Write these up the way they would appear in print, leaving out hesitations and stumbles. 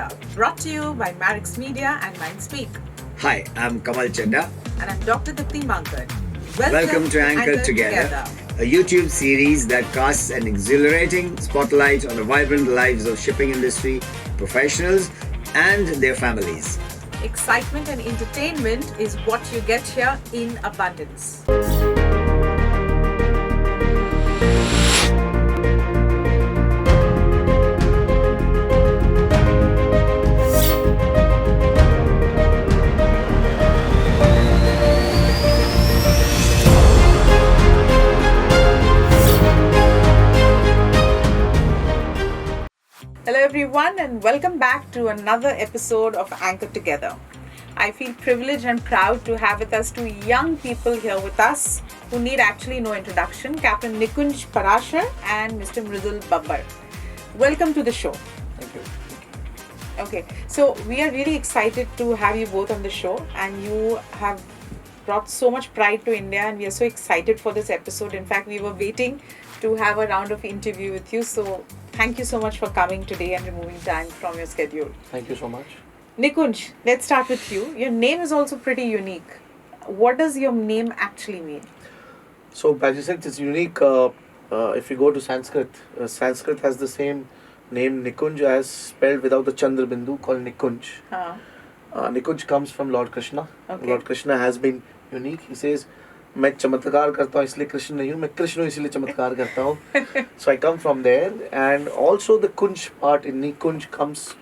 Together, brought to you by Marix Media and Mindspeak. Hi, I'm Kamal Chadda. And I'm Dr. Dipti Mankad. Welcome to Anchored Together, a YouTube series that casts an exhilarating spotlight on the vibrant lives of shipping industry professionals and their families. Excitement and entertainment is what you get here in abundance. Hello everyone and welcome back to another episode of Anchored Together. I feel privileged and proud to have with us two young people here with us who need actually no introduction, Captain Nikunj Parashar and Mr. Mridul Babbar. Welcome to the show. Thank you. Okay, so we are really excited to have you both on the show, and you have brought so much pride to India, and we are so excited for this episode. In fact, we were waiting to have a round of interview with you, so thank you so much for coming today and removing time from your schedule. Thank you so much. Nikunj, let's start with you. Your name is also pretty unique. What does your name actually mean? So, as you said, it's unique. If you go to Sanskrit, Sanskrit has the same name Nikunj as spelled without the Chandra Bindu, called Nikunj. Nikunj comes from Lord Krishna. Okay. Lord Krishna has been unique. He says, मैं चमत्कार करता हूँ इसलिए कृष्ण नहीं हूँ, मैं कृष्ण हूँ इसलिए चमत्कार करता हूँ. So I come from there, and also the Kunj part in Nikunj comes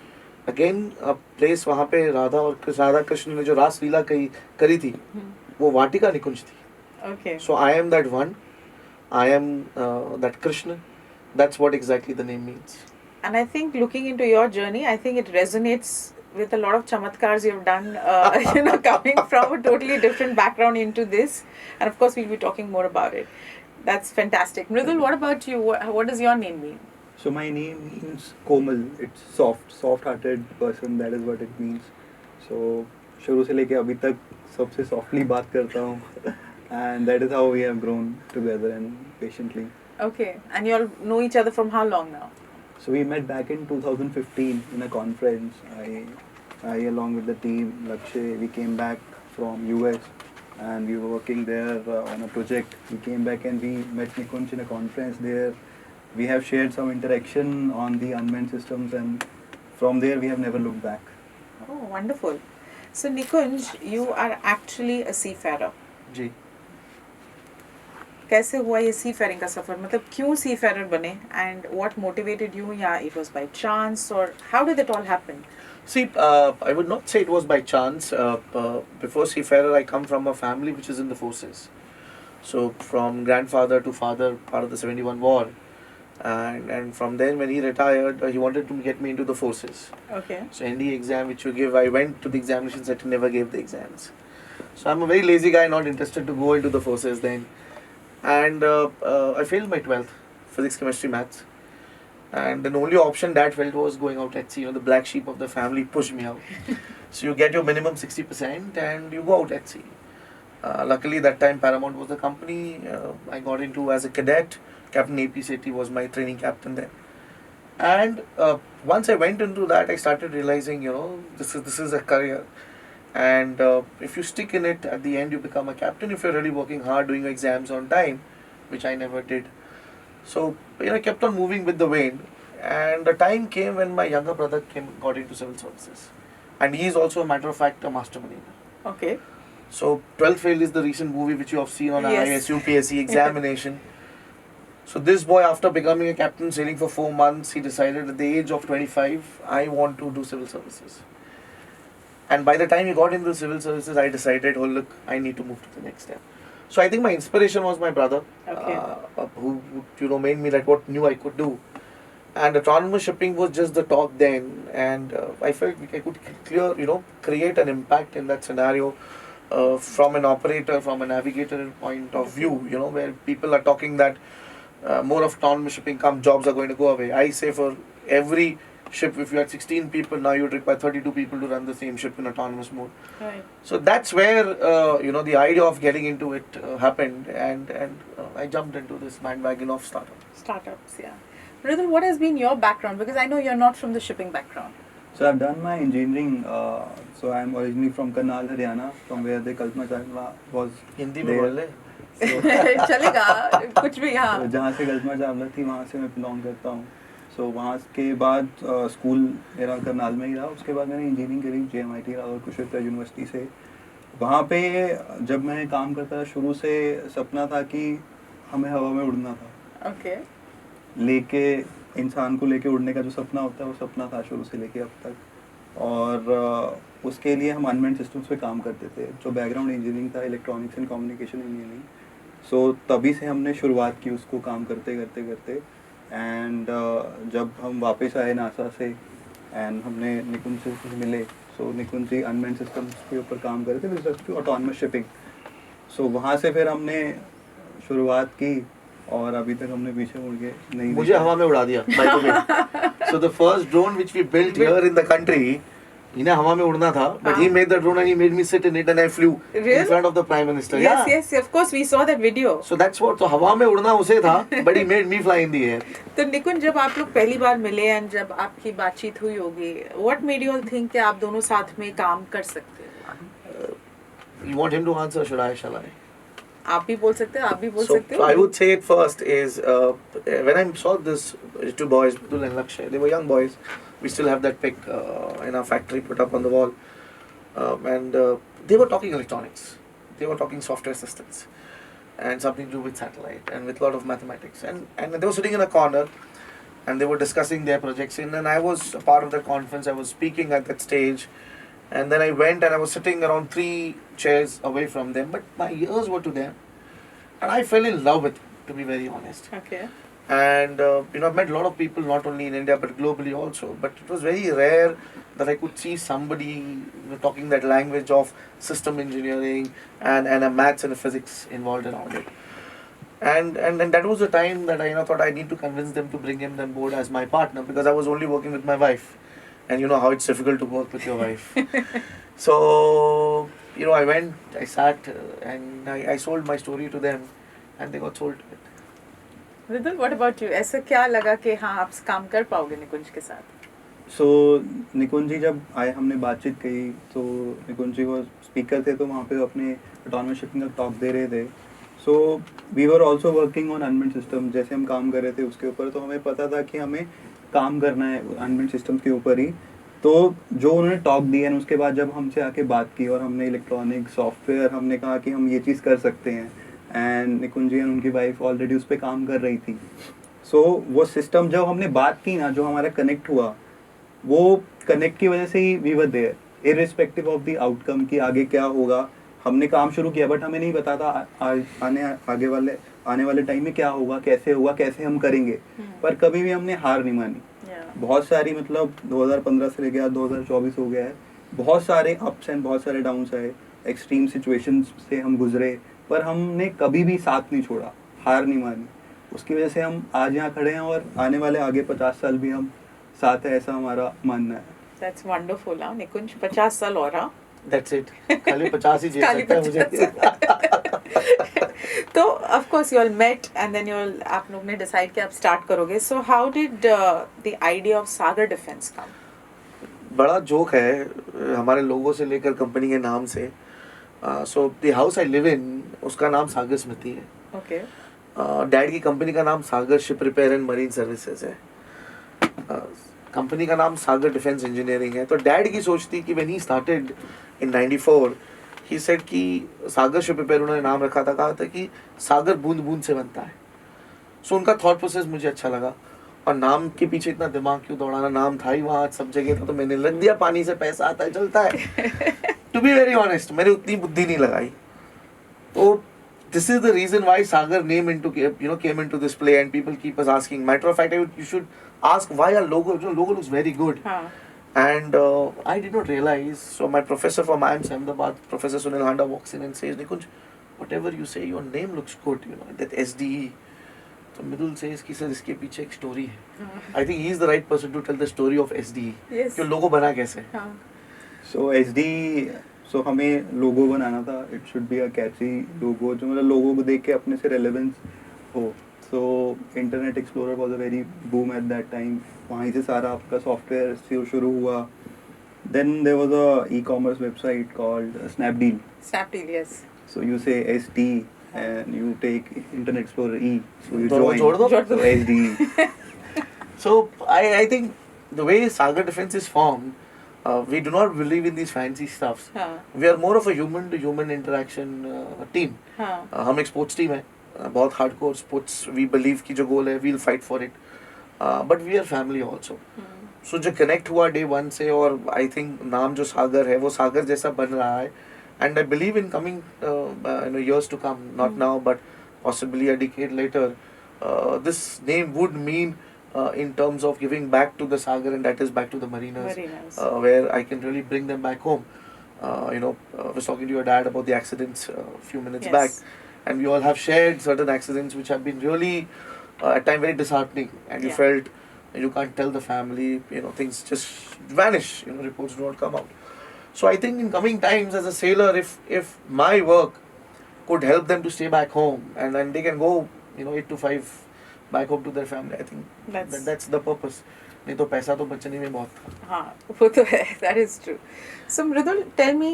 again a place वहाँ पे राधा कृष्ण ने जो रास लीला करी थी, वो वाटिका निकुंज थी. Okay. So I am that one. I am that Krishna. That's what exactly the name means. And I think looking into your journey, I think it resonates with a lot of chamatkars you've done, coming from a totally different background into this. And of course, we'll be talking more about it. That's fantastic. Mridul, what about you? What does your name mean? So my name means Komal. It's soft-hearted person. That is what it means. So शुरू से लेके अभी तक सबसे softly बात करता हूँ, and that is how we have grown together and patiently. Okay. And you all know each other from how long now? So we met back in 2015 in a conference. I along with the team, Lakshay, we came back from US and we were working there on a project. We came back and we met Nikunj in a conference there. We have shared some interaction on the unmanned systems, and from there we have never looked back. Oh, wonderful. So Nikunj, you are actually a seafarer. जी. कैसे हुआ ये seafaring का सफर? मतलब क्यों seafarer बने? And what motivated you? या it was by chance, or how did it all happen? See, I would not say it was by chance. Before seafarer, I come from a family which is in the forces. So from grandfather to father, part of the 71 war. And from then when he retired, he wanted to get me into the forces. Okay. So ND exam which you give, I went to the examination center, never gave the exams. So I'm a very lazy guy, not interested to go into the forces then. And I failed my 12th, physics, chemistry, maths. And the only option Dad felt was going out at sea. The black sheep of the family pushed me out. So you get your minimum 60% and you go out at sea. Luckily that time Paramount was the company I got into as a cadet. Captain A.P. Sethi was my training captain then. And once I went into that, I started realizing, this is a career. And if you stick in it, at the end you become a captain if you're really working hard, doing your exams on time, which I never did. So I kept on moving with the wind, and the time came when my younger brother got into civil services, and he is also, a matter of fact, a master mariner. Okay. So 12th fail is the recent movie which you have seen on Yes. IAS UPSC examination. So this boy, after becoming a captain, sailing for 4 months, he decided at the age of 25, I want to do civil services. And by the time he got into the civil services, I decided, oh look, I need to move to the next step. So I think my inspiration was my brother, Okay. who made me like what knew I could do. And autonomous shipping was just the talk then, and I felt I could create an impact in that scenario from an operator, from a navigator point of view, where people are talking that more of autonomous shipping jobs are going to go away. I say for every ship, if you had 16 people, now you would require 32 people to run the same ship in autonomous mode. Right. So that's where the idea of getting into it happened, and I jumped into this bandwagon of startup. Startups, yeah. Mridul, what has been your background? Because I know you're not from the shipping background. So I've done my engineering. So I'm originally from Karnal, Haryana, from where the Kalpana Chawla was Hindi में there. बोल ले. चलेगा कुछ भी हाँ. तो जहाँ से कल्पना चावला थी वहाँ से मैं बिलोंग करता हूँ. सो वहाँ के बाद स्कूल मेरा करनाल में ही रहा. उसके बाद मैंने इंजीनियरिंग करी JMIT राहुल कुरुक्षेत्र यूनिवर्सिटी से. वहाँ पे जब मैं काम करता था शुरू से सपना था कि हमें हवा में उड़ना था. Okay. लेके इंसान को लेके उड़ने का जो सपना होता है वो सपना था शुरू से लेके अब तक. और उसके लिए हम अनमेन्ड सिस्टम्स पे काम करते थे. जो बैकग्राउंड इंजीनियरिंग था इलेक्ट्रॉनिक्स एंड कम्युनिकेशन इंजीनियरिंग. सो तभी से हमने शुरुआत की उसको काम करते करते करते. एंड जब हम वापस आए नासा से एंड हमने निकुंज से मिले. सो निकुंज जी अनमेन्ड सिस्टम्स के ऊपर काम कर रहे थे with respect to autonomous shipping. So वहाँ से फिर हमने शुरुआत की और अभी तक हमने पीछे मुड़ के नहीं मुझे हवा में उड़ा दिया by the way. So the first drone which we built here in the country, इन्हें हवा में उड़ना था, but he made the drone and he made me sit in it and I flew in front of the Prime Minister. Yes, Yeah. yes, of course we saw that video. So that's what. तो हवा में उड़ना उसे था, but he made me fly in the air. तो निकुंज जब आप लोग पहली बार मिले एंड जब आपकी बातचीत हुई होगी, what made you all think कि आप दोनों साथ में काम कर सकते हैं? You want him to answer? Shall I? आप भी बोल सकते हो, आप भी बोल So सकते हो. I would say it first is when I saw this two boys, Mridul and Lakshay, they were young boys. We still have that pic in our factory put up on the wall, and they were talking electronics. They were talking software systems and something to do with satellite and with a lot of mathematics. And they were sitting in a corner and they were discussing their projects. And I was a part of the conference. I was speaking at that stage. And then I went and I was sitting around 3 chairs away from them, but my ears were to them. And I fell in love with it, to be very honest. Okay. And I've met a lot of people, not only in India but globally also. But it was very rare that I could see somebody talking that language of system engineering and a maths and a physics involved around it. And that was the time that I thought I need to convince them to bring him on board as my partner, because I was only working with my wife. And you know how it's difficult to work with your wife. So, I went, I sat and I sold my story to them and they got sold to it. Mridul, what about you? ऐसा क्या लगा कि हाँ आप काम कर पाओगे निकुंज के साथ? सो निकुंज जी जब आए हमने बातचीत की तो निकुंज जी वो स्पीकर थे तो वहाँ पे अपने ऑटोनमस शिपिंग का टॉक दे रहे थे. So we were also working on unmanned system. जैसे हम काम कर रहे थे उसके ऊपर, तो हमें पता था कि हमें काम करना है अनमेन्ड सिस्टम के ऊपर ही. तो जो उन्होंने टॉक दिया है उसके बाद जब हमसे आके बात की और हमने इलेक्ट्रॉनिक सॉफ्टवेयर हमने कहा कि हम ये चीज़ कर सकते हैं. एंड निकुंज जी और उनकी वाइफ ऑलरेडी उस पर काम कर रही थी. सो वो सिस्टम जब हमने बात की ना, जो हमारा कनेक्ट हुआ, वो कनेक्ट की वजह से ही we were there irrespective of the outcome कि आगे क्या होगा. हमने काम शुरू किया बट हमें नहीं पता था आने वाले टाइम में क्या होगा, कैसे हम करेंगे. पर कभी भी हमने हार नहीं मानी. बहुत सारी 2015 से लेके आज 2024 हो गया है, बहुत सारे अप्स एंड बहुत सारे डाउन्स आए, एक्सट्रीम सिचुएशंस से हम गुजरे, पर हमने कभी भी साथ नहीं छोड़ा, हार नहीं मानी. उसकी वजह से हम आज यहाँ खड़े हैं और आने वाले आगे 50 साल भी हम साथ है, ऐसा हमारा मानना है. That's wonderful. हाँ निकुंज 50 साल और हाँ. That's it. खाली 50 ही जी सकता है मुझे. तो of course you all met and then आप लोग ने decide कि आप start करोगे. So how did the idea of Sagar Defense come? बड़ा जोक है हमारे लोगों से लेकर कंपनी के नाम से. So the house I live in, उसका नाम सागर स्मृति है. Okay. डैड की कंपनी का नाम Sagar ship repair and marine services है. कंपनी का नाम सागर डिफेंस इंजीनियरिंग है. तो डैड की सोच थी कि when he started in 94 he said कि सागर शिप रिपेयर उन्होंने नाम रखा था, कहा था कि सागर बूंद बूंद से बनता है. सो उनका थॉट प्रोसेस मुझे अच्छा लगा और नाम के पीछे इतना दिमाग क्यों दौड़ाना, नाम था ही वहाँ सब जगह था, तो मैंने लग दिया. पानी से पैसा आता है चलता है. टू बी वेरी ऑनेस्ट मैंने उतनी बुद्धि नहीं लगाई. तो this is the reason why Sagar came into this play and people keep us asking. Matter of fact, you should ask why our logo. Logo looks very good. And I did not realize. So my professor from IIMS Ahmedabad, Professor Sunil Handa, walks in and says, "Nikunj, whatever you say, your name looks good. That SDE." So Mridul says, "कि sir इसके पीछे एक story है." I think he is the right person to tell the story of SDE. Yes. कि logo बना कैसे? So SDE, सो हमें लोगो बनाना था. इट शुड बी अ कैची लोगो जो लोगों को देख के अपने से रेलेवेंस हो. So Internet Explorer was a very boom at that time. वहीं से सारा आपका सॉफ्टवेयर शुरू हुआ. Then there was a e-commerce website called Snapdeal. Snapdeal, yes. So you say ST and you take Internet Explorer E. So you दोनों जोड़ दो. जोड़ दो. So SDE. So I think the way Sagar Defense is formed, we do not believe in these fancy stuffs. हाँ. We are more of a human to human interaction team. हाँ. हम एक sports team है, बहुत hardcore sports. We believe की जो goal है we'll fight for it, but we are family also. So जो कनेक्ट हुआ डे वन से, और आई थिंक नाम जो सागर है वो सागर जैसा बन रहा है. And I believe in coming years to come, not now but possibly a decade later, this name would mean in terms of giving back to the Sagar, and that is back to the Marinas, Marinas. where I can really bring them back home. I was talking to your dad about the accidents a few minutes Yes. back, and we all have shared certain accidents which have been really at times very disheartening, and you Yeah. felt you can't tell the family, things just vanish, reports do not come out. So I think in coming times as a sailor, if my work could help them to stay back home, and then they can go 8 to 5 back home to their family, I think that's the purpose. नहीं तो पैसा तो बचने में बहुत था. हाँ, वो तो है. That is true. So Mridul, tell me,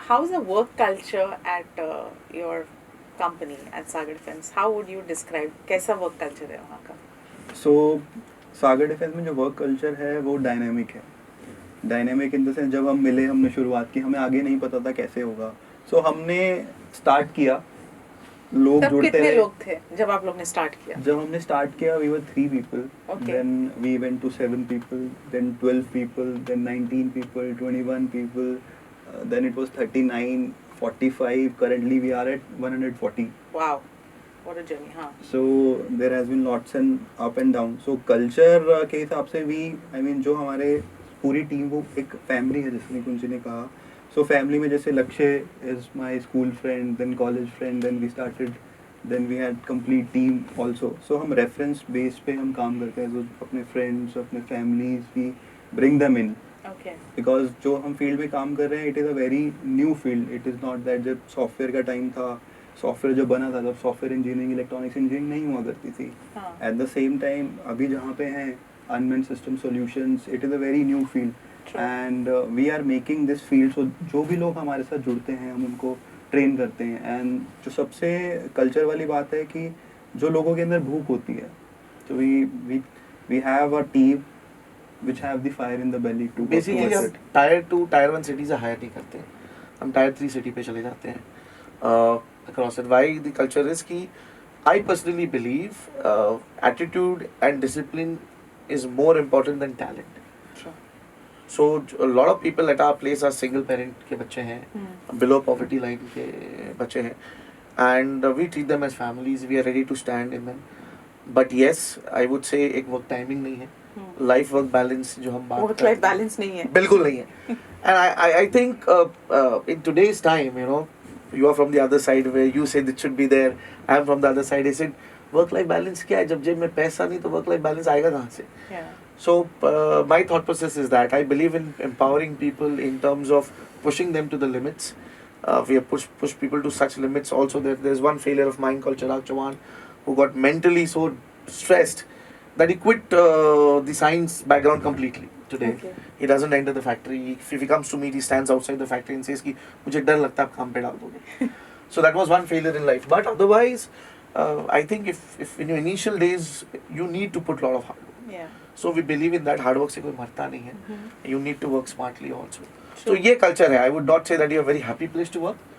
how's the work culture at your company at Sagar Defense? How would you describe? कैसा work culture है वहाँ का? So सागर डिफेंस में जो वर्क कल्चर है वो डायनेमिक है. डायनेमिक इन द सेंस, जब हम मिले, हमने शुरुआत की, हमें आगे नहीं पता था कैसे होगा. सो हमने स्टार्ट किया, लोग तब जुड़ते कितने रहे. लोग थे जब आप लोग ने स्टार्ट किया? जब हमने स्टार्ट किया we were 3 people. Okay. Then we went to 7 people, then 12 people, then 19 people, 21 people, then it was 39, 45. Currently we are at 140. Wow, what a journey. हाँ. So there has been lots and up and down. So culture के हिसाब से जो हमारे पूरी team वो एक family है, जैसे कुंजी ने कहा. So family में जैसे लक्ष्य is my school friend, then college friend, then we started, then we had complete team also. So हम reference base पे हम काम करते हैं. So अपने friends, अपने families, we bring them in. Okay. Because जो हम फील्ड में काम कर रहे हैं, it is a very new field. It is not that जब सॉफ्टवेयर का टाइम था, सॉफ्टवेयर जब बना था तब सॉफ्टवेयर इंजीनियरिंग, इलेक्ट्रॉनिक्स इंजीनियरिंग नहीं हुआ करती थी. हाँ. एट द सेम टाइम अभी जहाँ पे हैं unmanned system solutions, it is a very new field and we are making this field. So जो भी लोग हमारे साथ जुड़ते हैं हम उनको ट्रेन करते हैं. एंड जो सबसे कल्चर वाली बात है कि जो लोगों के अंदर भूख होती है, तो we have a team which have the fire in the belly to basically work हम it. टायर 2 टायर 1 सिटी से हायर नहीं करते हैं, हम टायर 3 सिटी पे चले जाते हैं across it. Why the culture is कि I personally believe attitude and discipline is more important than talent. So a lot of people at our place are single parent के बच्चे हैं, below poverty line के बच्चे हैं, and we treat them as families. We are ready to stand in them. But yes, I would say एक work timing नहीं है, life work balance जो हम बात वर्क लाइफ बैलेंस नहीं है. बिल्कुल नहीं है. And I think in today's time, you are from the other side where you said it should be there. I am from the other side. I said work life balance क्या है, जब जेब में पैसा नहीं तो work life balance आएगा कहाँ से? Yeah. So my thought process is that I believe in empowering people in terms of pushing them to the limits. We have pushed people to such limits also that there's one failure of mine called Chirag Chauhan, who got mentally so stressed that he quit the science background completely today. Okay. He doesn't enter the factory. If he comes to meet, he stands outside the factory and says कि मुझे डर लगता है आप काम पे डाल दोगे. So that was one failure in life. But otherwise, I think if in your initial days, you need to put a lot of hard work. Yeah. So we believe in that. Hard work से कोई मरता नहीं है. You need to work smartly also. So True. ये culture है. I would not say that you are a very happy place to work,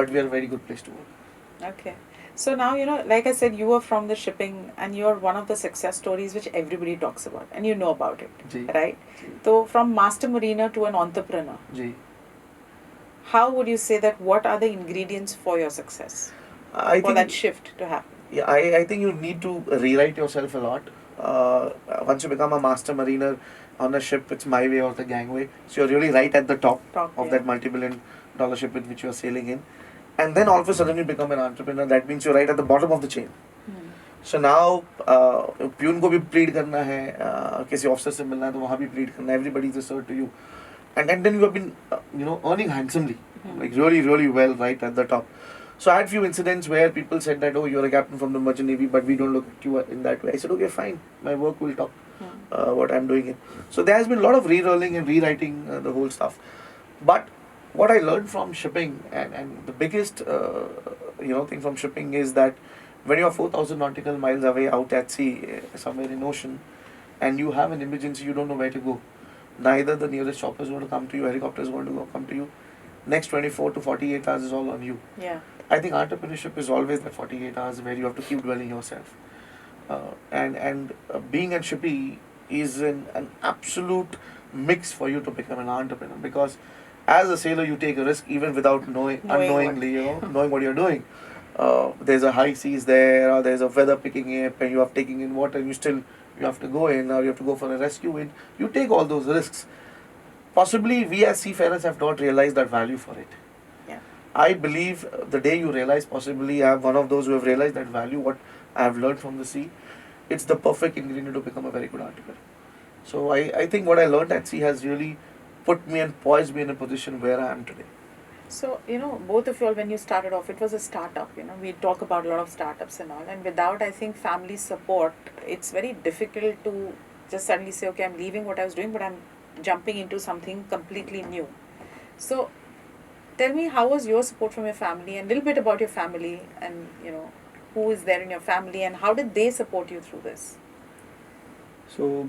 but we are a very good place to work. Okay. So now, like I said, you are from the shipping and you're one of the success stories which everybody talks about and you know about it, जी. right? So from master mariner to an entrepreneur, जी. how would you say that what are the ingredients for your success? I For think that shift to happen? Yeah, I think you need to rewrite yourself a lot. Once you become a master mariner on a ship, it's my way or the gangway. So you're really right at the top of yeah. that multi-billion-dollar ship with which you're sailing in. And then all of a sudden you become an entrepreneur. That means you're right at the bottom of the chain. So now, peon को भी plead करना है, किसी officer से मिलना है तो वहाँ भी plead करना है. Everybody is a sir to you. And then you have been, earning handsomely, like really, really well, right at the top. So I had few incidents where people said that, oh, you're a captain from the Merchant Navy, but we don't look at you in that way. I said, okay, fine, my work will talk what I'm doing it. So there has been a lot of re-rolling and rewriting the whole stuff. But what I learned from shipping, and the biggest thing from shipping is that when you're 4,000 nautical miles away out at sea, somewhere in ocean, and you have an emergency, you don't know where to go. Neither the nearest chopper is going to come to you, helicopter is going to come to you. Next 24 to 48 hours is all on you. Yeah. I think entrepreneurship is always that 48 hours where you have to keep dwelling yourself. And being at Shippy is an absolute mix for you to become an entrepreneur, because as a sailor you take a risk even without unknowingly, knowing what you're doing. There's a high seas there, or there's a weather picking up, and you have taking in water, and you have to go in, or you have to go for a rescue in. You take all those risks. Possibly we as seafarers have not realized that value for it. Yeah. I believe the day you realize, possibly I am one of those who have realized that value, what I have learned from the sea, it's the perfect ingredient to become a very good entrepreneur. So I think what I learned at sea has really put me and poised me in a position where I am today. So, both of you all, when you started off, it was a startup. We talk about a lot of startups and all. And without, I think, family support, it's very difficult to just suddenly say, okay, I'm leaving what I was doing, but I'm jumping into something completely new. So, tell me, how was your support from your family, and a little bit about your family, and, who is there in your family, and how did they support you through this? So,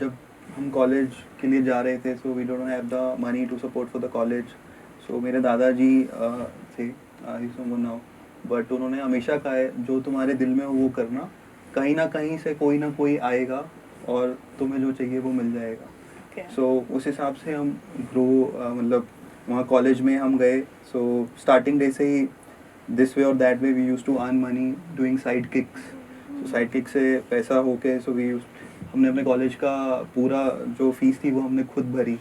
जब हम college के लिए जा रहे थे, so we don't have the money to support for the college. So मेरे दादाजी थे, he's no more now, but उन्होंने हमेशा कहा है, जो तुम्हारे दिल में हो वो करना, कहीं ना कहीं से कोई ना कोई आएगा और तुम्हें जो चाहिए वो मिल जाएगा. So उस हिसाब से हम ग्रो, मतलब वहाँ कॉलेज में हम गए. So starting day से ही this way or that way we used to earn money doing side kicks. So side kick से पैसा होके, so हमने अपने कॉलेज का पूरा जो फीस थी वो हमने खुद भरी.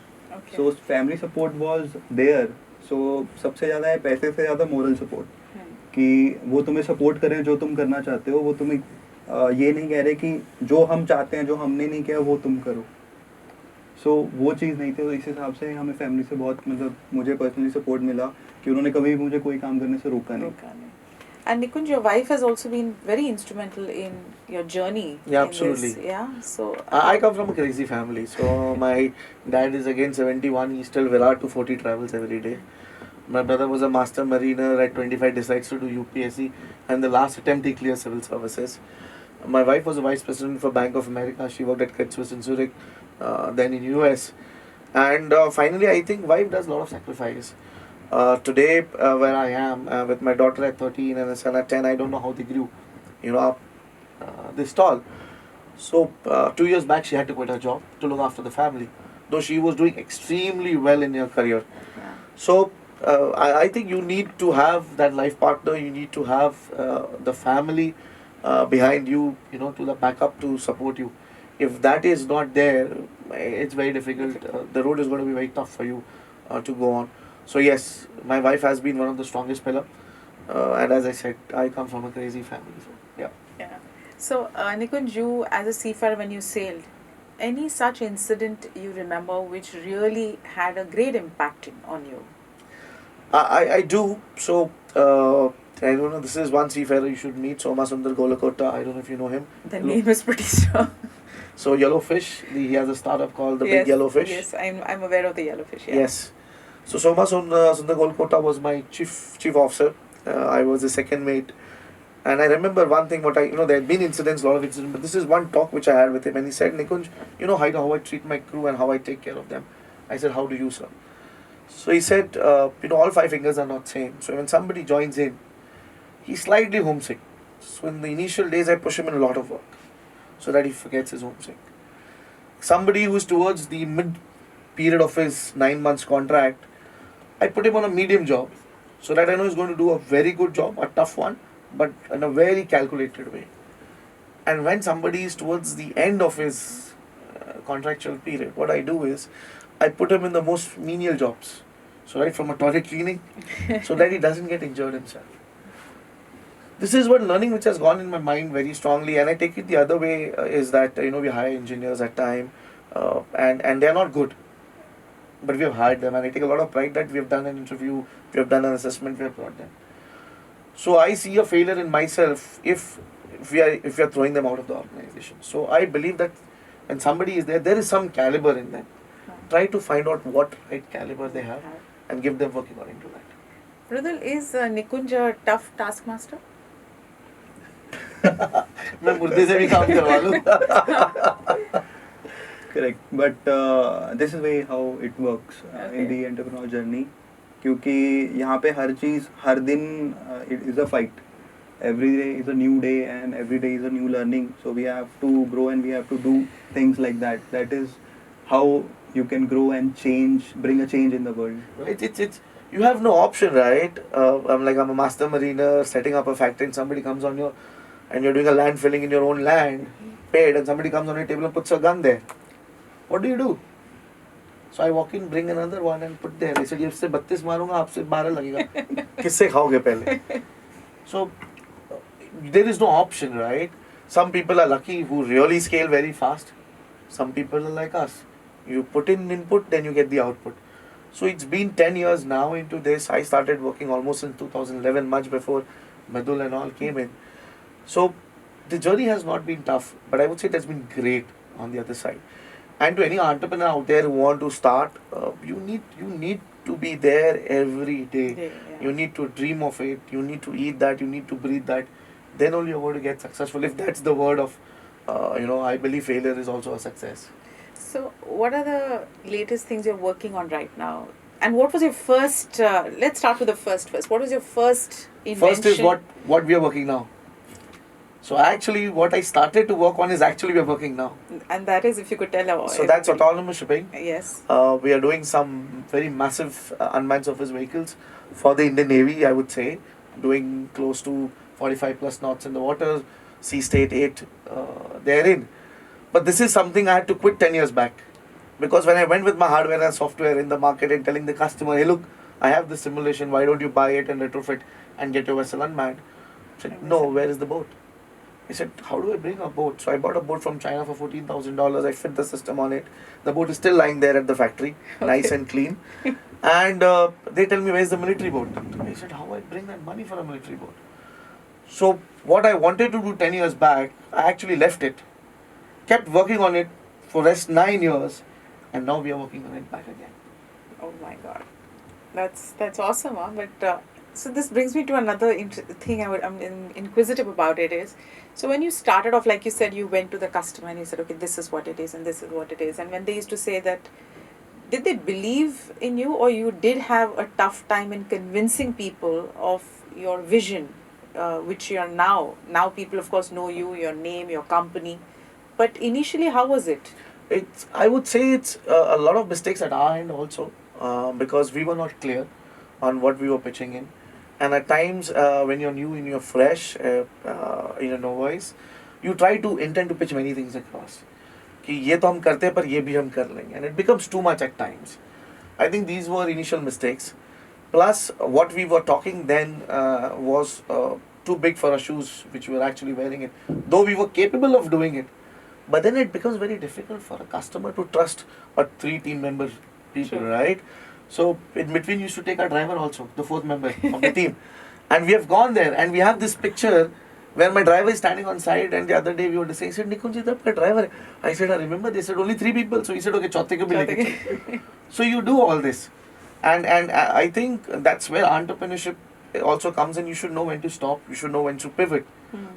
So family support was there. So सबसे ज़्यादा है पैसे से ज़्यादा मोरल सपोर्ट, कि वो तुम्हें सपोर्ट करें जो तुम करना चाहते हो. वो तुम्हें ये नहीं कह रहे कि जो हम चाहते हैं, जो हमने नहीं किया वो तुम करो. सो वो चीज़ नहीं थी. तो इस हिसाब से हमें फैमिली से बहुत, मतलब मुझे पर्सनली सपोर्ट मिला कि उन्होंने कभी भी मुझे कोई काम करने से रोका नहीं. And Nikunj, your wife has also been very instrumental in your journey. Yeah, absolutely. Yeah, so I come from a crazy family. So my dad is again 71. He still Virat to 40 travels every day. My brother was a master mariner at 25, decides to do UPSC, and the last attempt he cleared civil services. My wife was a vice president for Bank of America. She worked at Credit Suisse in Zurich, then in US. And finally, I think wife does a lot of sacrifice. Today, where I am, with my daughter at 13 and a son at 10, I don't know how they grew, up this tall. So 2 years back, she had to quit her job to look after the family, though she was doing extremely well in her career. Yeah. So I think you need to have that life partner. You need to have the family behind you, to the backup to support you. If that is not there, it's very difficult. The road is going to be very tough for you to go on. So yes, my wife has been one of the strongest pillar, and as I said, I come from a crazy family. So yeah. Yeah. So Nikunj, you as a seafarer, when you sailed, any such incident you remember which really had a great impact on you? I do. So I don't know. This is one seafarer you should meet, Soma Sundar Golakota. I don't know if you know him. The name is pretty strong. So Yellowfish, he has a startup called the Big Yellowfish. Yes, I'm aware of the Yellowfish. Yeah. Yes. So Soma Sundar Golakota was my chief officer. I was the second mate, and I remember one thing. There had been incidents, a lot of incidents, but this is one talk which I had with him, and he said, "Nikunj, how I treat my crew and how I take care of them." I said, "How do you, sir?" So he said, all 5 fingers are not same. So when somebody joins in, he's slightly homesick. So in the initial days, I push him in a lot of work, so that he forgets his homesick. Somebody who is towards the mid period of his 9 months contract, I put him on a medium job, so that I know he's going to do a very good job, a tough one, but in a very calculated way. And when somebody is towards the end of his contractual period, what I do is, I put him in the most menial jobs. So right from a toilet cleaning, so that he doesn't get injured himself. This is one learning which has gone in my mind very strongly, and I take it the other way is that we hire engineers at time, and they're not good, but we have hired them, and I take a lot of pride that we have done an interview, we have done an assessment, we have brought them. So I see a failure in myself if we are throwing them out of the organization. So I believe that when somebody is there, there is some caliber in them. Try to find out what right caliber they have and give them work according to that. Rudal, is Nikunj a tough taskmaster? मैं मुर्दे से भी काम करवा लूँ. Correct, but this is way how it works in the entrepreneur journey. क्योंकि यहाँ पे हर चीज़ हर दिन it is a fight. Every day is a new day and every day is a new learning. So we have to grow and we have to do things like that. That is how you can grow and change, bring a change in the world. It's you have no option, right? I'm a master mariner setting up a factory and somebody comes on your and you're doing a land filling in your own land, paid, and somebody comes on your table and puts a gun there. What do? So I walk in, bring another one and put there. They said, "इससे 32 मारूंगा, आपसे 12 लगेगा. किससे खाओगे पहले?" So there is no option, right? Some people are lucky who really scale very fast. Some people are like us. You put in input, then you get the output. So it's been 10 years now into this. I started working almost in 2011, much before Madhul and all came in. So the journey has not been tough, but I would say it has been great on the other side. And to any entrepreneur out there who want to start, you need to be there every day. You need to dream of it. You need to eat that. You need to breathe that. Then only you're going to get successful. If that's the word of, I believe failure is also a success. So, what are the latest things you're working on right now? And what was your first? Let's start with the first. What was your first invention? First is what we are working now. So actually, what I started to work on is actually we are working now. And that is, if you could tell our. So that's autonomous shipping. Yes. We are doing some very massive unmanned surface vehicles for the Indian Navy, I would say, doing close to 45 plus knots in the water, sea state 8 therein. But this is something I had to quit 10 years back. Because when I went with my hardware and software in the market and telling the customer, hey look, I have this simulation, why don't you buy it and retrofit and get your vessel unmanned? I said, no, where is the boat? He said, how do I bring a boat? So I bought a boat from China for $14,000. I fit the system on it. The boat is still lying there at the factory, nice and clean. And they tell me, where's the military boat? I said, how I bring that money for a military boat? So what I wanted to do 10 years back, I actually left it. Kept working on it for rest 9 years. And now we are working on it back again. Oh my God. That's awesome, huh? But so this brings me to another thing I'm inquisitive about it is, so when you started off, like you said, you went to the customer and you said, okay, this is what it is and this is what it is. And when they used to say that, did they believe in you, or you did have a tough time in convincing people of your vision, which you are now? Now people, of course, know you, your name, your company. But initially, how was it? I would say it's a lot of mistakes at our end also, because we were not clear on what we were pitching in. And at times, when you're new and you're fresh, in a novice, you try to intend to pitch many things across. कि ये तो हम करते हैं पर ये भी हम कर लेंगे, and it becomes too much at times. I think these were initial mistakes. Plus, what we were talking then was too big for our shoes, which we were actually wearing it. Though we were capable of doing it, but then it becomes very difficult for a customer to trust a 3 team member people, right? So in between, you should take our driver also, the 4th member of the team. And we have gone there and we have this picture where my driver is standing on side, and the other day we were saying, he said, Nikunj, is that driver? I said, I remember, they said only 3 people. So he said, okay, chauthe ko bhi leke chalo. So you do all this. And I think that's where entrepreneurship also comes in. You should know when to stop. You should know when to pivot.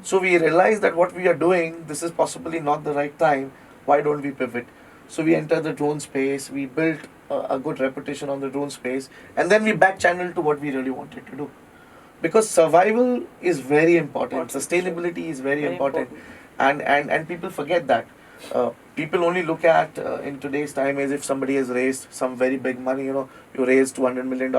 So we realized that what we are doing, this is possibly not the right time. Why don't we pivot? So we entered the drone space. We built a good reputation on the drone space, and then we back channeled to what we really wanted to do. Because survival is very important. Sustainability is very important. And people forget that. People only look at in today's time as if somebody has raised some very big money. You raised $200 million.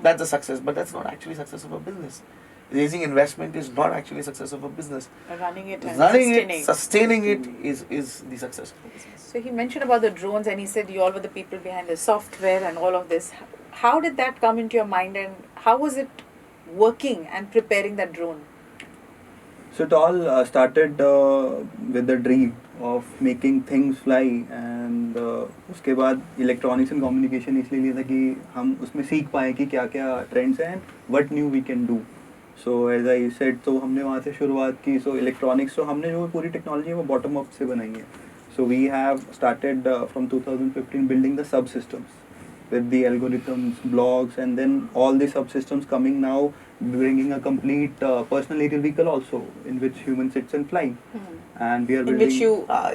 That's a success, but that's not actually success of a business. Raising investment is not actually success of a business. Running it, sustaining it is the success of a business. So he mentioned about the drones, and he said you all were the people behind the software and all of this. How did that come into your mind, and how was it working and preparing that drone? So it all started with the dream of making things fly, and उसके बाद electronics and communication इसलिए लिया था कि हम उसमें सीख पाए कि क्या क्या trends हैं and what new we can do. So as I said, तो हमने वहाँ से शुरुआत की. सो इलेक्ट्रॉनिक्स, तो हमने जो पूरी टेक्नोलॉजी है वो बॉटम अप से बनाई है. So we have started from 2015 building the sub systems with the algorithms, blogs, and then all the subsystems coming now, bringing a complete personal aerial vehicle also, in which human sits and fly. And we are In building. which you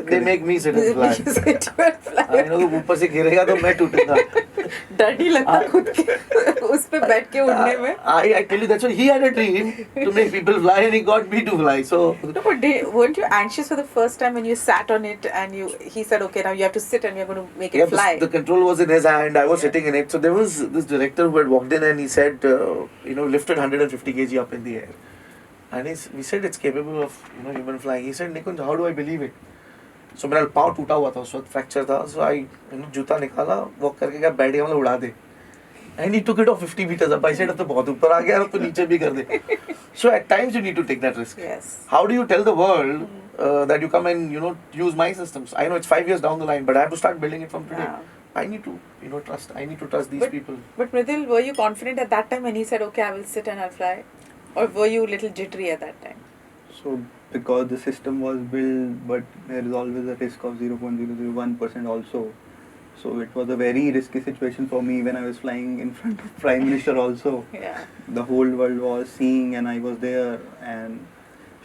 They make me sit and fly. you sit and fly. I know ऊपर से गिरेगा तो मैं टूटूंगा. डर नहीं लगता खुद के उस पे बैठ के उड़ने में? I tell you, that's why he had a dream to make people fly and he got me to fly. So No, but weren't you anxious for the first time when you sat on it and he said, okay, now you have to sit and you're going to make it yeah, fly? the control was in his hand. I was sitting in it. So there was this director who had walked in and he said, lifted 150 kg up in the air. And we said it's capable of human flying. He said, Nikunj, how do I believe it? So मेरा पाँव टूटा हुआ था, उस वक्त fracture था. So I जूता निकाला, वॉक करके क्या बैठ गया, मतलब उड़ा दे. And he took it off 50 meters up. I said, अब तो बहुत ऊपर आ गया, अब तो नीचे भी कर दे. So at times you need to take that risk. Yes. How do you tell the world that you come and use my systems? I know it's 5 years down the line, but I have to start building it from today. Yeah. I need to trust. I need to trust these people. But Mridul, were you confident at that time when he said, okay, I will sit and I'll fly? Or were you a little jittery at that time? So because the system was built, but there is always a risk of 0.001% also. So it was a very risky situation for me when I was flying in front of Prime Minister also. Yeah. The whole world was seeing and I was there. And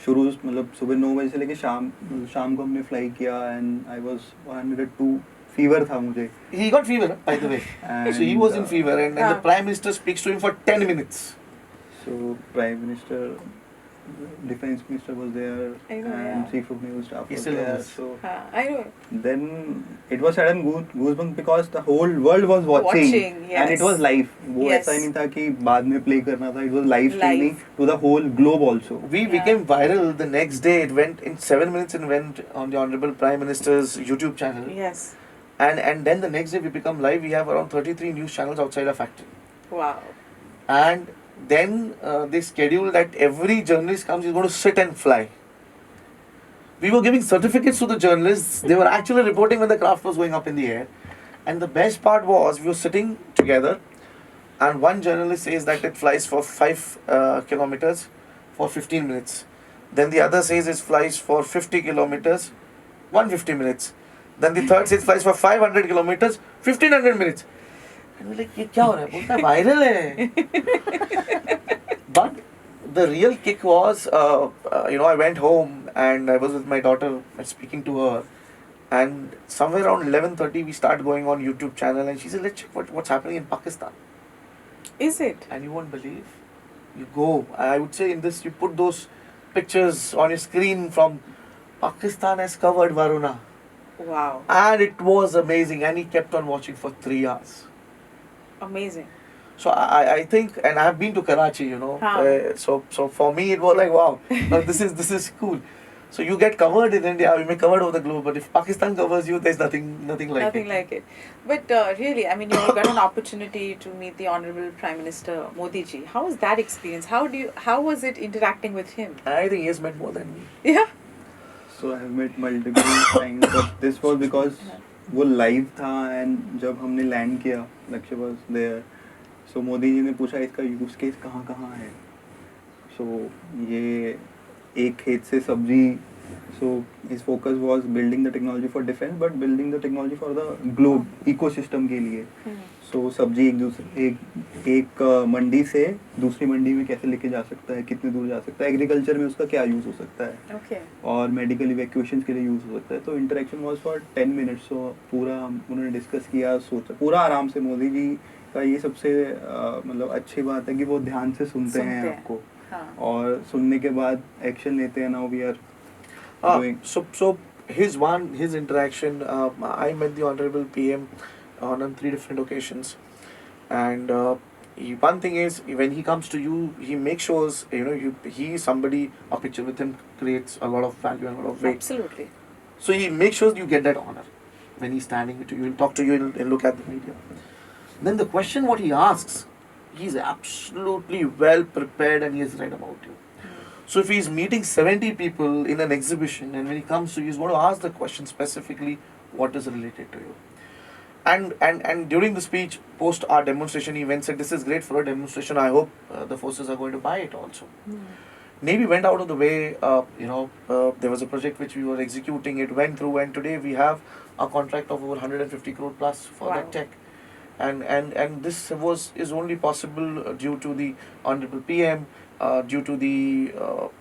शुरू मतलब सुबह 9 बजे से लेके शाम को हमने fly किया and I was 102 फीवर था मुझे. He got fever, by the way. And, So he was in fever, and the Prime Minister speaks to him for 10 minutes. So Prime Minister, Defense Minister was there, I know, and yeah. Chief of Naval Staff He was still there. knows. So I know. then it was sudden goosebumps because the whole world was watching, yes. and it was live. वो Yes. ऐसा नहीं था कि बाद में play करना था. It was live streaming Live. to the whole globe also. We became viral the next day. It went in 7 minutes and went on the Honorable Prime Minister's YouTube channel. Yes. And then the next day we become live. We have around 33 news channels outside our factory. Wow. And then they schedule that every journalist comes, is going to sit and fly. We were giving certificates to the journalists. They were actually reporting when the craft was going up in the air. And the best part was we were sitting together and one journalist says that it flies for 5 kilometers for 15 minutes. Then the other says it flies for 50 kilometers, 150 minutes. Then the third says it flies for 500 kilometers, 1500 minutes. And we're like, ये क्या हो रहा है? बोलता है viral है. But the real kick was, I went home and I was with my daughter and speaking to her. And somewhere around 11:30 we start going on YouTube channel and she said, let's check what's happening in Pakistan. Is it? And you won't believe. You go. I would say in this, you put those pictures on your screen from Pakistan has covered Varuna. Wow. And it was amazing. And he kept on watching for 3 hours. Amazing. So I think, and I have been to Karachi, so for me it was like, wow, this is cool. So you get covered in India, you may covered over the globe, but if Pakistan covers you, there's nothing like it. Nothing like it. But really, I mean, you got an opportunity to meet the Honorable Prime Minister Modi ji. How was that experience? How was it interacting with him? I think he has met more than me. Yeah. So I have met multiple times, but this was because वो live था and जब हमने land किया, लक्ष्य was there. So Modi ji ने पूछा इसका use case कहाँ है. So ये एक खेत से सब्जी. So his focus was building the technology for defense, but building the technology for the globe ecosystem के लिए. So सब्जी एक मंडी से दूसरी मंडी में कैसे लेके जा सकता है, कितने दूर जा सकता है, एग्रीकल्चर में उसका क्या यूज़ हो सकता है, Okay. और मेडिकल इवैक्यूएशन के लिए यूज़ हो सकता है. तो इंटरेक्शन वाज फॉर 10 मिनट्स. सो पूरा उन्होंने डिस्कस किया, सोचा पूरा आराम से. मोदी जी का ये सबसे मतलब अच्छी बात है कि वो ध्यान से सुनते हैं आपको. हाँ. और सुनने के बाद एक्शन लेते हैं. Now we are doing. So his interaction, I met the Honorable PM on 3 different occasions, and one thing is when he comes to you, he makes sure he is somebody. A picture with him creates a lot of value and a lot of weight. Absolutely. So he makes sure you get that honor when he's standing to you, he'll talk to you and look at the media. Then the question what he asks, he's absolutely well prepared and he is right about you. So if he's meeting 70 people in an exhibition and when he comes to you, he's going to ask the question specifically what is related to you. And during the speech, post our demonstration, he went said, "This is great for a demonstration. I hope the forces are going to buy it also." Navy went out of the way. There was a project which we were executing. It went through, and today we have a contract of over 150 crore plus for Wow. that tech. And this is only possible due to the honorable PM, due to the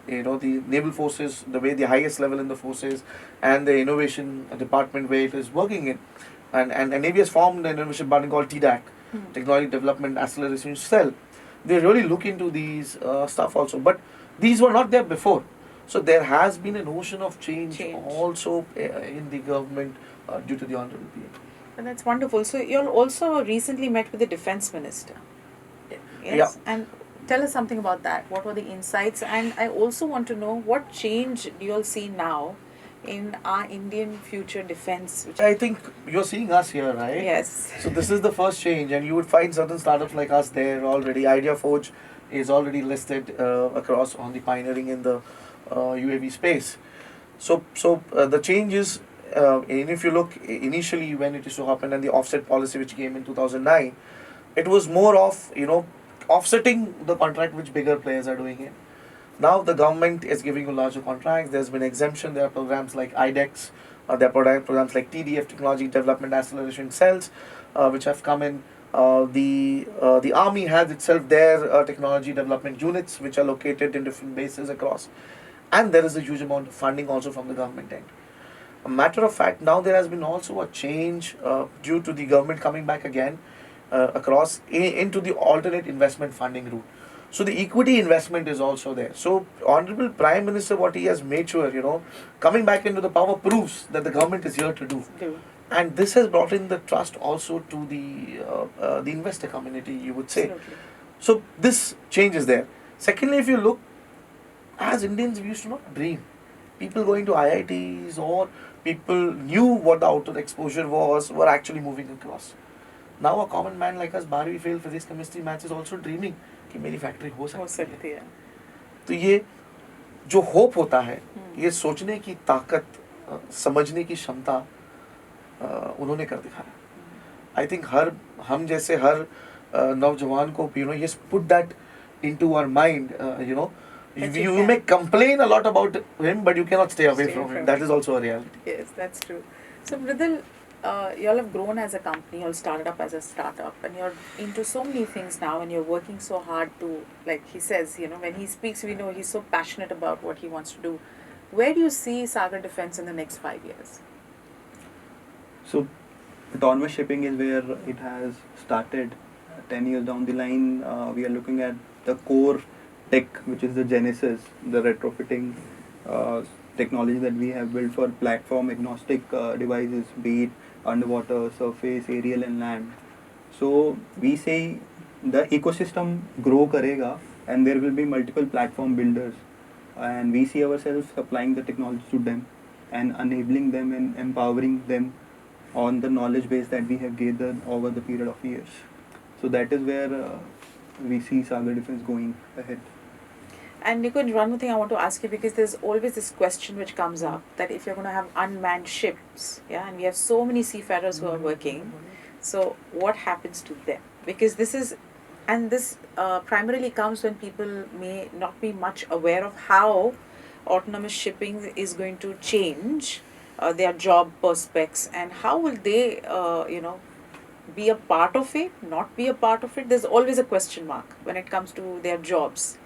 the naval forces, the way the highest level in the forces, and the innovation department where it is working in, and Navy has formed an innovation department called TDAC, Technology Development Acceleration Cell. They really look into these stuff also, but these were not there before. So there has been a notion of change. Also in the government due to the honorable PM. And that's wonderful. So you all also recently met with the defense minister. Yes. Yeah. And tell us something about that. What were the insights? And I also want to know what change do you all see now in our Indian future defense? I think you're seeing us here, right? Yes. So this is the first change, and you would find certain startups like us there already. IdeaForge is already listed across on the pioneering in the UAV space. So the changes, and if you look initially when it used to happen and the offset policy which came in 2009, it was more of offsetting the contract which bigger players are doing it. Now the government is giving you larger contracts. There's been exemption. There are programs like IDEX. There are programs like TDF, Technology Development Acceleration Cells, which have come in. The army has itself their technology development units which are located in different bases across, and there is a huge amount of funding also from the government end. A matter of fact, now there has been also a change due to the government coming back again across into the alternate investment funding route. So the equity investment is also there. So Honorable Prime Minister, what he has made sure, coming back into the power proves that the government is here to do. And this has brought in the trust also to the investor community, you would say. Absolutely. So this change is there. Secondly, if you look, as Indians, we used to not dream. People going to IITs or people knew what the outer exposure was, were actually moving across. Now a common man like us, 12वीं fail physics, chemistry, maths is also dreaming कि मेरी factory हो सकती है. तो ये जो hope होता है, ये सोचने की ताकत, समझने की क्षमता उन्होंने कर दिखाया. I think हम जैसे हर नौजवान को yes, put that into our mind, you may complain a lot about him, but you cannot stay away from him. That is also a reality. Yes, that's true. So Mridul, you all have grown as a company, you all started up as a startup, and you're into so many things now, and you're working so hard to, like he says, when he speaks, we know he's so passionate about what he wants to do. Where do you see Sagar Defence in the next 5 years? So, autonomous shipping is where it has started. 10 years down the line, we are looking at the core tech, which is the Genesis, the retrofitting technology that we have built for platform agnostic devices, be it underwater, surface, aerial and land. So we say the ecosystem grow karega and there will be multiple platform builders, and we see ourselves applying the technology to them and enabling them and empowering them on the knowledge base that we have gathered over the period of years. So that is where we see Sagar Defence going ahead. And Nikunj, one more thing I want to ask you, because there's always this question which comes up, that if you're going to have unmanned ships, and we have so many seafarers who are working, so what happens to them? Because this primarily comes when people may not be much aware of how autonomous shipping is going to change their job prospects, and how will they, be a part of it, not be a part of it. There's always a question mark when it comes to their jobs.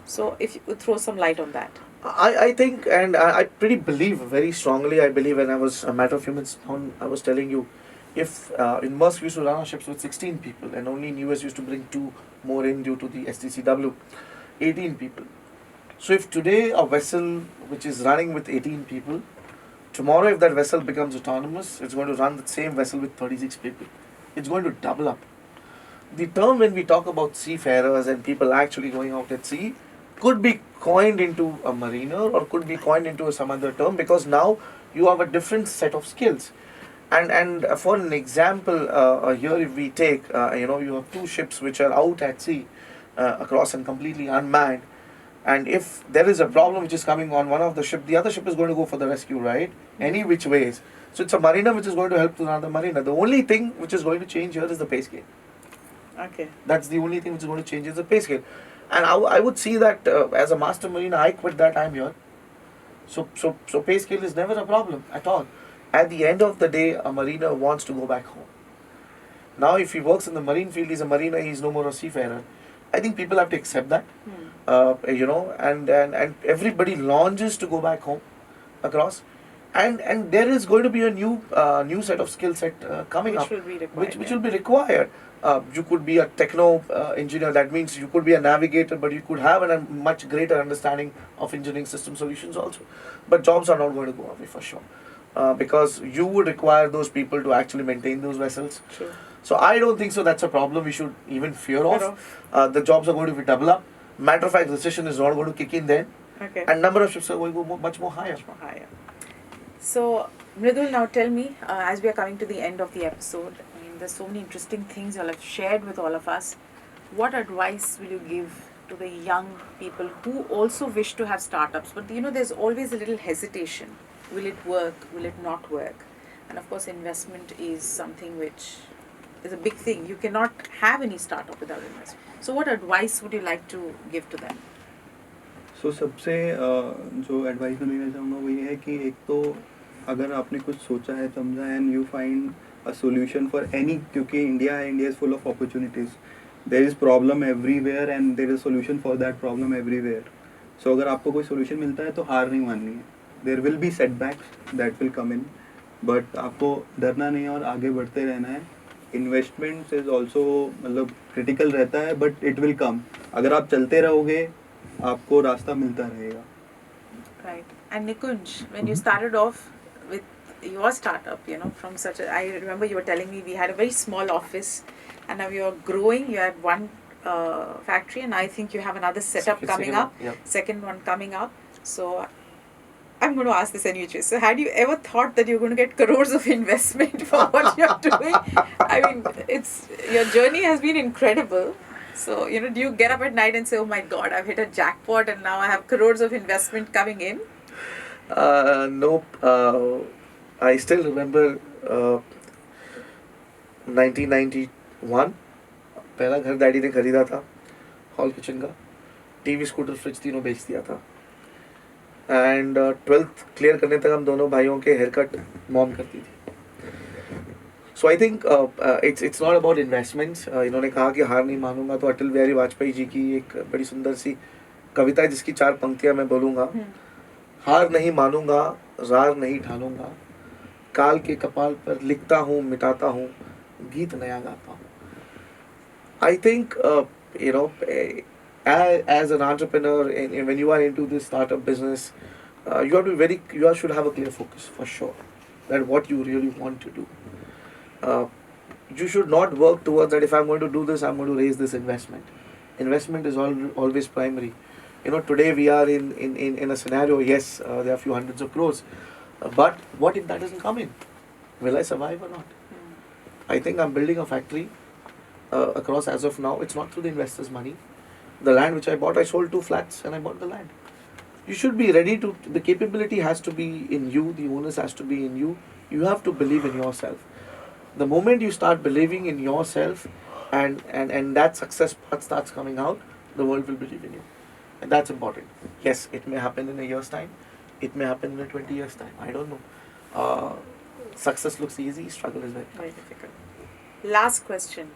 So if you could throw some light on that. I think, and I pretty believe very strongly, I believe, and I was a matter of few minutes on, I was telling you, if in Maersk we used to run our ships with 16 people, and only in US used to bring 2 more in due to the STCW, 18 people. So if today a vessel which is running with 18 people, tomorrow if that vessel becomes autonomous, it's going to run the same vessel with 36 people. It's going to double up. The term when we talk about seafarers and people actually going out at sea could be coined into a mariner or could be coined into some other term, because now you have a different set of skills. And for an example, here if we take, you have 2 ships which are out at sea across and completely unmanned, and if there is a problem which is coming on one of the ship, the other ship is going to go for the rescue, right? Any which ways. So it's a marina which is going to help to another marina. The only thing which is going to change here is the pay scale. Okay. That's the only thing which is going to change is the pay scale. And I would see that as a master marina, I quit that I'm here. So pay scale is never a problem at all. At the end of the day, a mariner wants to go back home. Now, if he works in the marine field, he's a mariner, he's no more a seafarer. I think people have to accept that, and everybody longes to go back home across. And there is going to be a new set of skill set coming Which up, will be required, which yeah. will be required. You could be a techno engineer. That means you could be a navigator, but you could have a much greater understanding of engineering system solutions also. But jobs are not going to go away for sure, because you would require those people to actually maintain those vessels. True. So I don't think so. That's a problem we should even fear of. The jobs are going to be double up. Matter of fact, recession is not going to kick in then, Okay. and number of ships are going to go much more higher. More higher. So, Mridul, now tell me, as we are coming to the end of the episode, I mean, there's so many interesting things you'll have shared with all of us. What advice will you give to the young people who also wish to have startups? But there's always a little hesitation. Will it work? Will it not work? And of course, investment is something which is a big thing. You cannot have any startup without investment. So, what advice would you like to give to them? सो सबसे जो advice मैं देना चाहूँगा वो ये है कि एक तो अगर आपने कुछ सोचा है समझा है and you find a solution for any, क्योंकि India is full of opportunities, there is problem everywhere and there is solution for that problem everywhere. So अगर आपको कोई सोल्यूशन मिलता है तो हार नहीं माननी है. There will be setbacks that will come in, but आपको डरना नहीं है और आगे बढ़ते रहना है. इन्वेस्टमेंट इज ऑल्सो मतलब क्रिटिकल रहता है, बट इट विल कम. अगर आप चलते रहोगे आपको रास्ता मिलता रहेगा. Right. And Nikunj, when you started off with your startup, from I remember you were telling me we had a very small office, and now you're growing. You had one factory, and I think you have another setup coming up. Yep. Second one coming up. So I'm going to ask this anyway. So had you ever thought that you're going to get crores of investment for what you're doing? I mean, your journey has been incredible. So, do you get up at night and say, oh my God, I've hit a jackpot and now I have crores of investment coming in? Nope. I still remember 1991. पहला घर daddy ने खरीदा था, hall kitchen का, TV scooter fridge तीनों बेच दिया था. एंड 12th क्लियर करने तक हम दोनों भाइयों के हेयर कट मॉम करती थी. So I think it's not about investments. इन्होंने कहा कि हार नहीं मानूंगा, तो अटल बिहारी वाजपेयी जी की एक बड़ी सुंदर सी कविता है जिसकी 4 पंक्तियां मैं बोलूँगा. हार नहीं मानूंगा, रार नहीं ठानूंगा, काल के कपाल पर लिखता हूँ, मिटाता हूँ, गीत नया गाता हूँ. I think as an entrepreneur, and when you are into this startup business, you should have a clear focus for sure that what you really want to do. You should not work towards that. If I'm going to do this, I'm going to raise this investment. Investment is always primary. Today we are in a scenario. Yes, there are a few hundreds of crores, but what if that doesn't come in? Will I survive or not? I think I'm building a factory across as of now. It's not through the investors' money. The land which I bought, I sold 2 flats and I bought the land. You should be ready to, the capability has to be in you, the onus has to be in you. You have to believe in yourself. The moment you start believing in yourself and that success path starts coming out, the world will believe in you. And that's important. Yes, it may happen in a year's time. It may happen in a 20 years' time. I don't know. Success looks easy, struggle is very difficult. Last question.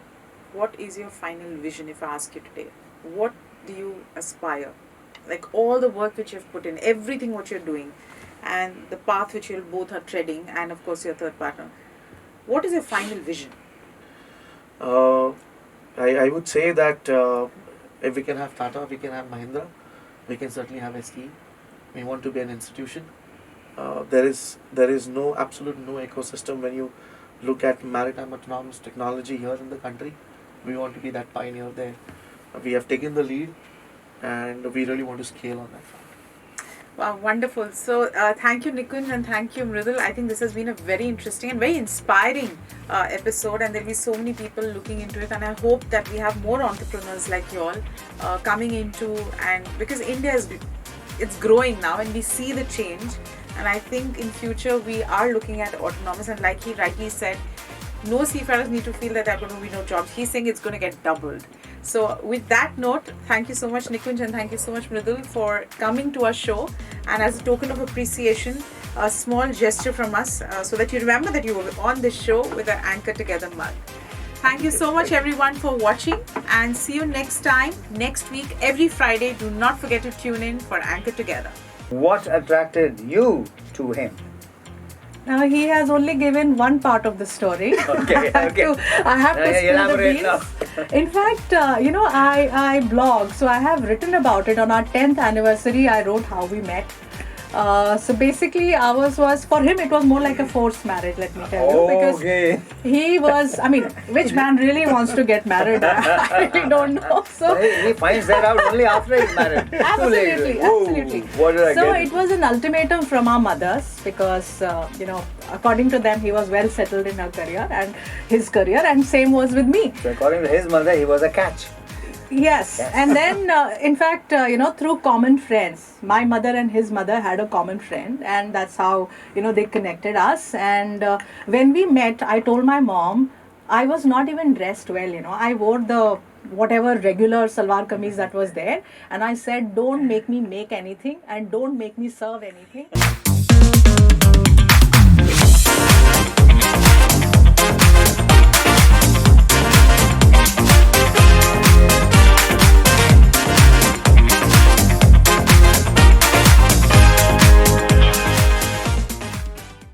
What is your final vision if I ask you today? What do you aspire? Like all the work which you've put in, everything what you're doing, and the path which you both are treading, and of course your third partner. What is your final vision? I would say that if we can have Tata, we can have Mahindra, we can certainly have ST. We want to be an institution. There is no absolute no ecosystem when you look at maritime autonomous technology here in the country. We want to be that pioneer there. We have taken the lead and we really want to scale on that front. Wow, wonderful. So thank you Nikunj and thank you Mridul. I think this has been a very interesting and very inspiring episode, and there will be so many people looking into it, and I hope that we have more entrepreneurs like you all coming into, and because India it's growing now and we see the change. And I think in future we are looking at autonomous, and like he rightly said, no seafarers need to feel that there are going to be no jobs. He's saying it's going to get doubled. So with that note, thank you so much Nikunj and thank you so much Mridul for coming to our show, and as a token of appreciation, a small gesture from us so that you remember that you were on this show with our Anchor Together mug. Thank you so much everyone for watching, and see you next time, next week, every Friday. Do not forget to tune in for Anchor Together. What attracted you to him? Now he has only given one part of the story. Okay, I have to spill the elaborate beans. now. In fact, I blog, so I have written about it. On our 10th anniversary, I wrote how we met. So basically, ours was, for him, it was more like a forced marriage, let me tell you. Because Okay. he was, I mean, which man really wants to get married? I really don't know. So He finds that out only after he's married. Too late. Absolutely, Whoa, absolutely. What did I So get? it was an ultimatum from our mothers because, according to them, he was well settled in her career and his career, and same was with me. So according to his mother, he was a catch. Yes. And then, in fact, through common friends, my mother and his mother had a common friend, and that's how, they connected us. And when we met, I told my mom, I was not even dressed well, I wore the whatever regular salwar kameez that was there, and I said, don't make me make anything and don't make me serve anything.